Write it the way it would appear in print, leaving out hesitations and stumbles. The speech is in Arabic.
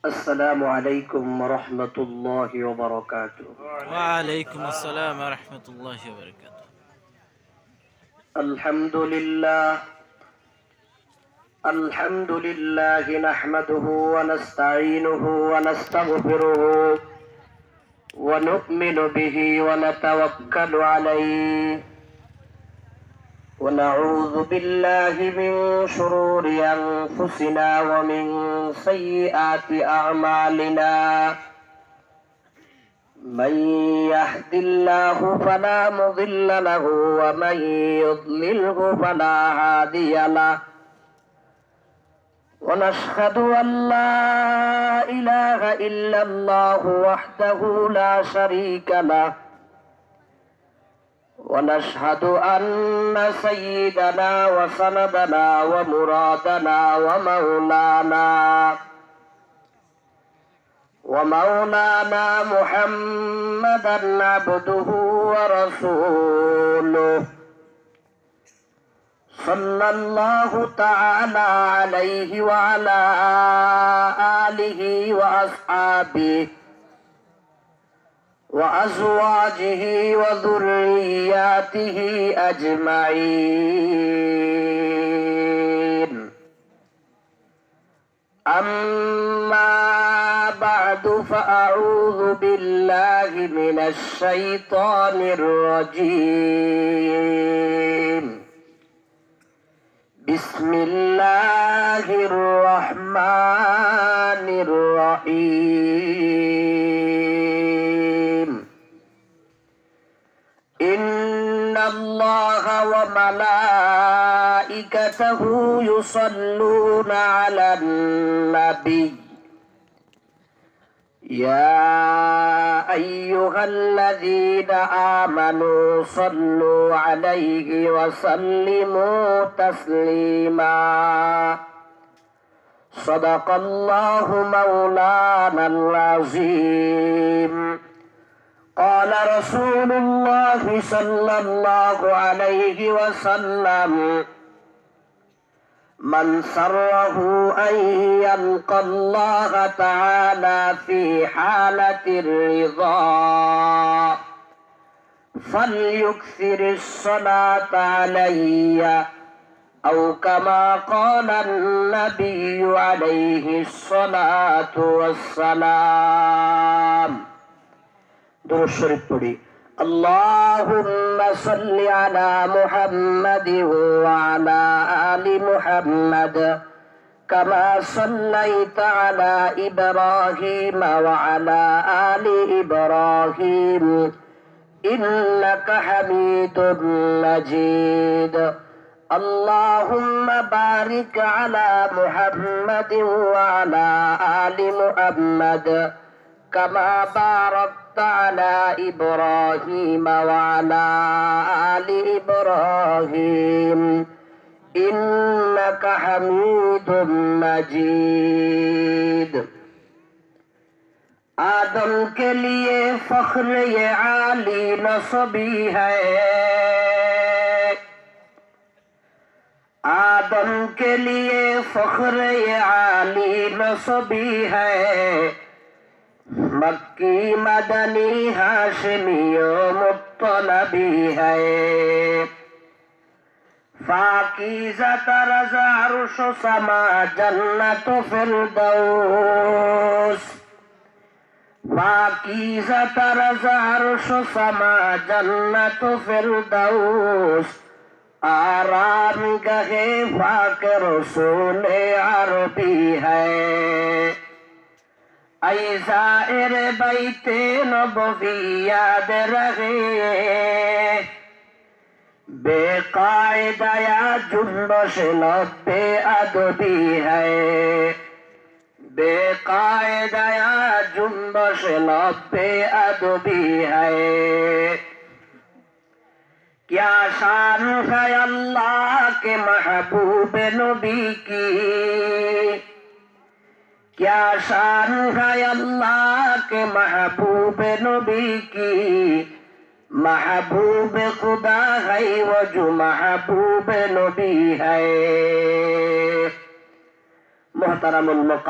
السلام عليكم ورحمة الله وبركاته. وعليكم السلام ورحمة الله وبركاته. الحمد لله نحمده ونستعينه ونستغفره ونؤمن به ونتوكل عليه ونعوذ بالله من شرور أنفسنا ومن سيئات أعمالنا. من يهد الله فلا مضل له ومن يضلله فلا هادي له. ونشهد أن لا إله إلا الله وحده لا شريك له. ونشهد أن سيدنا وسندنا ومرادنا ومولانا محمدا عبده ورسوله صلى الله تعالى عليه وعلى آله وأصحابه وأزواجه وذرياته أجمعين. أما بعد فأعوذ بالله من الشيطان الرجيم. بسم الله الرحمن الرحيم. إن الله وملائكته يصلون على النبي يا أيها الذين آمنوا صلوا عليه وسلموا تسليما. صدق الله مولانا العظيم. قال رسول الله صلى الله عليه وسلم: من سره أن يلقى الله تعالى في حالة الرضا فليكثر الصلاة علي، أو كما قال النبي عليه الصلاة والسلام. درود شريف পড়ি। اللهم صل على محمد وعلى آل محمد كما صليت على إبراهيم وعلى آل إبراهيم إنك حميد مجيد. اللهم بارك على محمد وعلى آل محمد كما باركت على إبراهيم وعلى آل إبراهيم إنك حميد مجيد. आदम के लिए फख्र ये आली नस्बी है, आदम के लिए फख्र ये आली नस्बी है। मक्की मदनी हाशमी मुत्तलबी है। फाकीज़ा तरज़ अर्श समा जन्नत फिरदौस, फाकीज़ा तरज़ अर्श समा जन्नत फिरदौस। आराम गहे फाक रसूल अरबी है। ऐज़ाइर बैते नबवी याद रहे, बेकायदा जुम्बश लब्बे अदबी है, बेकायदा जुम्बश लब्बे अदबी है। क्या शान है अल्लाह के महबूब नबी की, क्या शान है अल्लाह के महबूब नबी की। महबूब खुदा है वो जो महबूब नबी है। मोहतरमुल मुक़ाम।